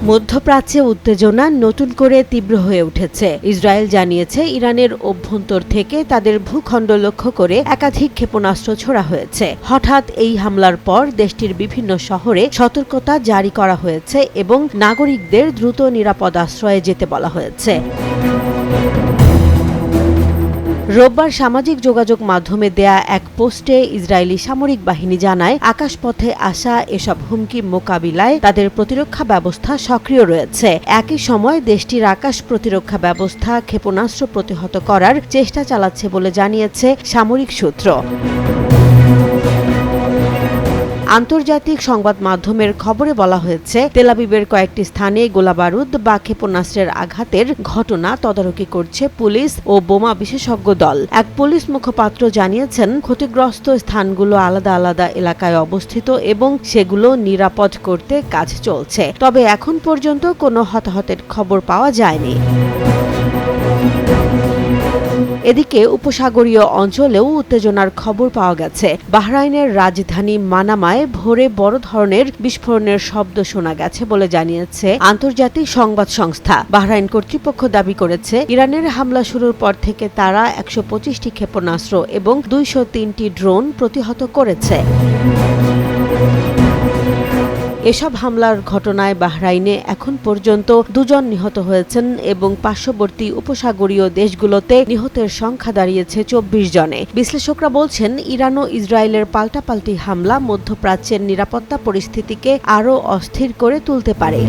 মধ্যপ্রাচ্যে উত্তেজনা নতুন করে তীব্র হয়ে উঠেছে। ইসরায়েল জানিয়েছে ইরানের অভ্যন্তর থেকে তাদের ভূখণ্ড লক্ষ্য করে একাধিক ক্ষেপণাস্ত্র ছোড়া হয়েছে। হঠাৎ এই হামলার পর দেশটির বিভিন্ন শহরে সতর্কতা জারি করা হয়েছে এবং নাগরিকদের দ্রুত নিরাপদ আশ্রয়ে যেতে বলা হয়েছে। রোববার সামাজিক যোগাযোগ মাধ্যমে দেয়া এক পোস্টে ইসরায়েলি সামরিক বাহিনী জানায়, আকাশপথে আসা এসব হুমকি মোকাবিলায় তাদের প্রতিরক্ষা ব্যবস্থা সক্রিয় রয়েছে। একই সময় দেশটির আকাশ প্রতিরক্ষা ব্যবস্থা ক্ষেপণাস্ত্র প্রতিহত করার চেষ্টা চালাচ্ছে বলে জানিয়েছে সামরিক সূত্র। আন্তর্জাতিক সংবাদ মাধ্যমের খবরে বলা হয়েছে, তেল আবিবের কয়েকটি স্থানে গোলাবারুদ বা ক্ষেপণাস্ত্রের আঘাতের ঘটনা তদারকি করছে পুলিশ ও বোমা বিশেষজ্ঞ দল। এক পুলিশ মুখপাত্র জানিয়েছেন, ক্ষতিগ্রস্ত স্থানগুলো আলাদা আলাদা এলাকায় অবস্থিত এবং সেগুলো নিরাপদ করতে কাজ চলছে। তবে এখন পর্যন্ত কোনো হতাহতের খবর পাওয়া যায়নি। এদিকে উপসাগরীয় অঞ্চলেও উত্তেজনার খবর পাওয়া গেছে। বাহরাইনের রাজধানী মানামায় ভোরে বড় ধরনের বিস্ফোরণের শব্দ শোনা গেছে বলে জানিয়েছে আন্তর্জাতিক সংবাদ সংস্থা। বাহরাইন কর্তৃপক্ষ দাবি করেছে, ইরানের হামলা শুরুর পর থেকে তারা ১২৫টি ক্ষেপণাস্ত্র এবং ২০৩টি ড্রোন প্রতিহত করেছে। এসব হামলার ঘটনায় বাহরাইনে এখন পর্যন্ত ২ জন নিহত হয়েছেন এবং পার্শ্ববর্তী উপসাগরীয় দেশগুলোতে নিহতের সংখ্যা দাঁড়িয়েছে ২৪ জনে। বিশ্লেষকরা বলছেন, ইরান ও ইসরায়েলের পাল্টাপাল্টি হামলা মধ্যপ্রাচ্যের নিরাপত্তা পরিস্থিতিকে আরও অস্থির করে তুলতে পারে।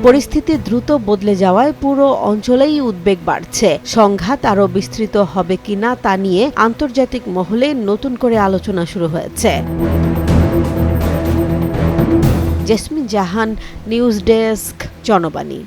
পরিস্থিতি দ্রুত বদলে যাওয়ায় পুরো অঞ্চলেই উদ্বেগ বাড়ছে। সংঘাত আরও বিস্তৃত হবে কিনা তা নিয়ে আন্তর্জাতিক মহলে নতুন করে আলোচনা শুরু হয়েছে। জেসমিন জাহান, নিউজ ডেস্ক, জনবাণী।